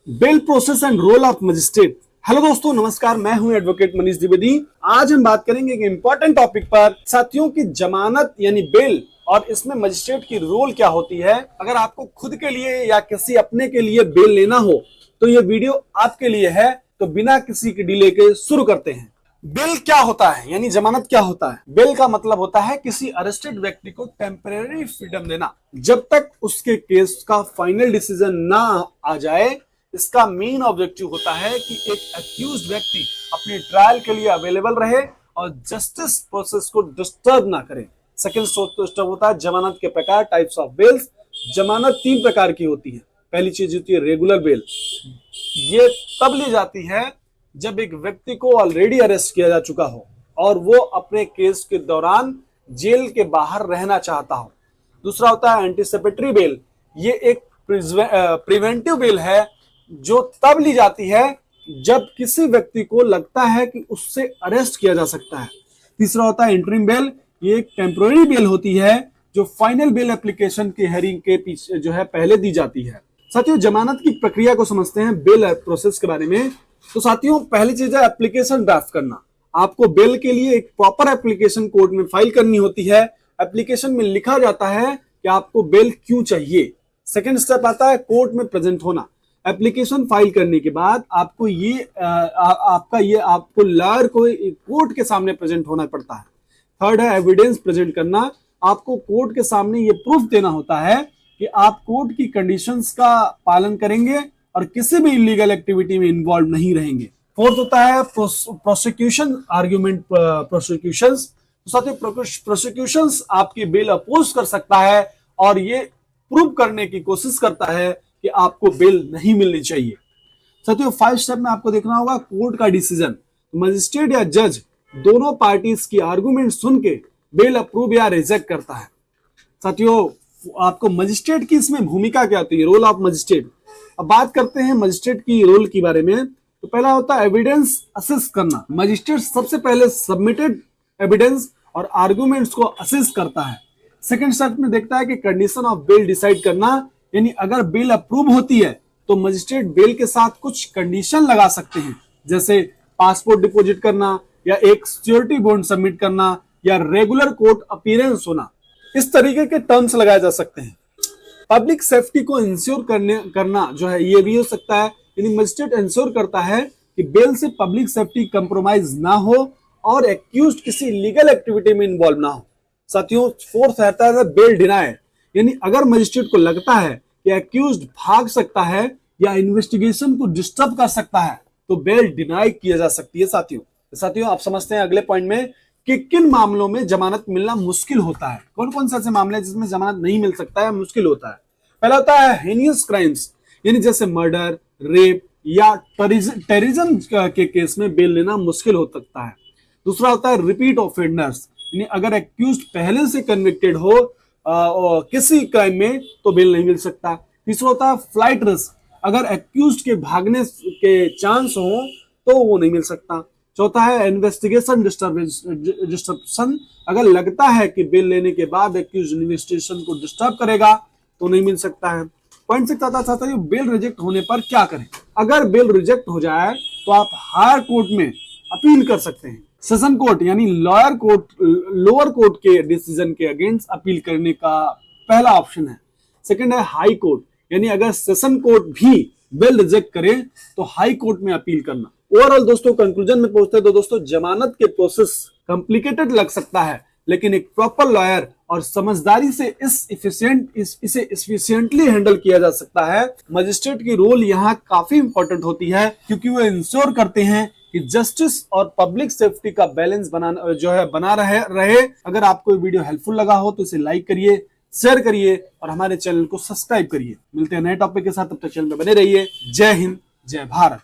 Bell process and role of magistrate. Hello दोस्तों, नमस्कार। मैं हूं एडवोकेट मनीष द्विवेदी। आज हम बात करेंगे एक इंपॉर्टेंट टॉपिक पर, साथियों की जमानत यानी बेल और इसमें मजिस्ट्रेट की रोल क्या होती है। अगर आपको खुद के लिए या किसी अपने के लिए बेल लेना हो तो ये वीडियो आपके लिए है। तो बिना किसी की डिले के शुरू करते हैं। बेल क्या होता है यानी जमानत क्या होता है। बेल का मतलब होता है किसी अरेस्टेड व्यक्ति को टेम्परेरी फ्रीडम देना जब तक उसके केस का फाइनल डिसीजन ना आ जाए। इसका मेन ऑब्जेक्टिव होता है कि एक अक्यूज्ड व्यक्ति अपने ट्रायल के लिए अवेलेबल रहे और जस्टिस प्रोसेस को डिस्टर्ब ना करे। सेकंड स्टेप होता है जमानत के प्रकार, टाइप्स ऑफ बेल्स। जमानत तीन प्रकार की होती है। पहली चीज होती है रेगुलर बेल। ये तब ली जाती है जब एक व्यक्ति को ऑलरेडी अरेस्ट किया जा चुका हो और वो अपने केस के दौरान जेल के बाहर रहना चाहता हो। दूसरा होता है एंटीसिपेटरी बेल। ये एक प्रिवेंटिव बेल है जो तब ली जाती है जब किसी व्यक्ति को लगता है कि उससे अरेस्ट किया जा सकता है। तीसरा होता है इंटरिम बेल। ये एक टेम्पोररी बेल होती है जो फाइनल बेल एप्लीकेशन के हेयरिंग के पीछे जो है पहले दी जाती है। साथियों, जमानत की प्रक्रिया को समझते हैं बेल प्रोसेस के बारे में। तो साथियों, पहली चीज है एप्लीकेशन ड्राफ्ट करना। आपको बेल के लिए एक प्रॉपर एप्लीकेशन कोर्ट में फाइल करनी होती है। एप्लीकेशन में लिखा जाता है कि आपको बेल क्यों चाहिए। सेकेंड स्टेप आता है कोर्ट में प्रेजेंट होना। एप्लीकेशन फाइल करने के बाद आपको आपको लॉयर को कोर्ट के सामने प्रेजेंट होना पड़ता है। थर्ड है एविडेंस प्रेजेंट करना। आपको कोर्ट के सामने ये प्रूफ देना होता है कि आप कोर्ट की कंडीशंस का पालन करेंगे और किसी भी इलीगल एक्टिविटी में इन्वॉल्व नहीं रहेंगे। फोर्थ होता है प्रोसिक्यूशन आर्ग्यूमेंट प्रोसिक्यूशंस। साथ ही प्रोसिक्यूशंस आपकी बेल अपोज कर सकता है और ये प्रूव करने की कोशिश करता है कि आपको बेल नहीं मिलनी चाहिए। साथियों, 5 स्टेप में आपको देखना होगा कोर्ट का डिसीजन। मजिस्ट्रेट या जज दोनों पार्टीज की आर्गुमेंट सुन के बेल अप्रूव या रिजेक्ट करता है। साथियों, आपको मजिस्ट्रेट की इसमें भूमिका क्या होती है, रोल ऑफ मजिस्ट्रेट। अब बात करते हैं मजिस्ट्रेट की रोल के बारे में। तो पहला होता है एविडेंस असेस करना। मजिस्ट्रेट सबसे पहले सबमिटेड एविडेंस और आर्गुमेंट्स को असेस करता है। सेकंड स्टेप में देखता है कि कंडीशन ऑफ बेल डिसाइड करना, यानी अगर बेल अप्रूव होती है तो मजिस्ट्रेट बेल के साथ कुछ कंडीशन लगा सकते हैं, जैसे पासपोर्ट डिपॉजिट करना या एक सिक्योरिटी बॉन्ड सबमिट करना या रेगुलर कोर्ट अपीयरेंस होना। इस तरीके के टर्म्स लगाए जा सकते हैं। पब्लिक सेफ्टी को इंश्योर करना जो है ये भी हो सकता है, यानी मजिस्ट्रेट इंश्योर करता है कि बेल से पब्लिक सेफ्टी कंप्रोमाइज ना हो और एक्यूज्ड किसी लीगल एक्टिविटी में इन्वॉल्व ना हो। साथियों, फोर्थ रहता है बेल डिनाय, यानी अगर मजिस्ट्रेट को लगता है कि एक्यूज्ड भाग सकता है या इन्वेस्टिगेशन को डिस्टर्ब कर सकता है तो बेल डिनाई किया जा सकती है। साथियों, आप समझते हैं अगले पॉइंट में कि किन मामलों में जमानत मिलना मुश्किल होता है। कौन कौन से ऐसे मामले हैं जिसमें जमानत नहीं मिल सकता है, मुश्किल होता है। पहला होता है हेनियस क्राइम्स, यानी जैसे मर्डर, रेप या टेररिज्म के केस में बेल लेना मुश्किल हो सकता है। दूसरा होता है रिपीट ऑफेंडर्स, यानी अगर एक्यूज्ड पहले से कन्विक्टेड हो किसी क्राइम में तो बेल नहीं मिल सकता। तीसरा होता है फ्लाइट रिस्क, अगर एक्यूज्ड के भागने के चांस हो तो वो नहीं मिल सकता। चौथा है इन्वेस्टिगेशन डिस्टर्बेंस, अगर लगता है कि बेल लेने के बाद एक्यूज्ड इन्वेस्टिगेशन को डिस्टर्ब करेगा तो नहीं मिल सकता है। पॉइंट 6 आता है बेल रिजेक्ट होने पर क्या करें। अगर बेल रिजेक्ट हो जाए तो आप हायर कोर्ट में अपील कर सकते हैं। सेशन कोर्ट यानी लोअर कोर्ट के डिसीजन के अगेंस्ट अपील करने का पहला ऑप्शन है। सेकंड है हाई कोर्ट, यानी अगर सेशन कोर्ट भी बेल रिजेक्ट करे तो हाई कोर्ट में अपील करना। ओवरऑल दोस्तों कंक्लूजन में पहुंचते हैं तो दोस्तों जमानत के प्रोसेस कॉम्प्लिकेटेड लग सकता है, लेकिन एक प्रॉपर लॉयर और समझदारी से इसे एफिशिएंटली हैंडल किया जा सकता है। मजिस्ट्रेट की रोल यहाँ काफी इंपॉर्टेंट होती है क्योंकि वो इंश्योर करते हैं कि जस्टिस और पब्लिक सेफ्टी का बैलेंस बना रहे। अगर आपको वीडियो हेल्पफुल लगा हो तो इसे लाइक करिए, शेयर करिए और हमारे चैनल को सब्सक्राइब करिए। मिलते हैं नए टॉपिक के साथ, तब तक चैनल में बने रहिए। जय हिंद, जय भारत।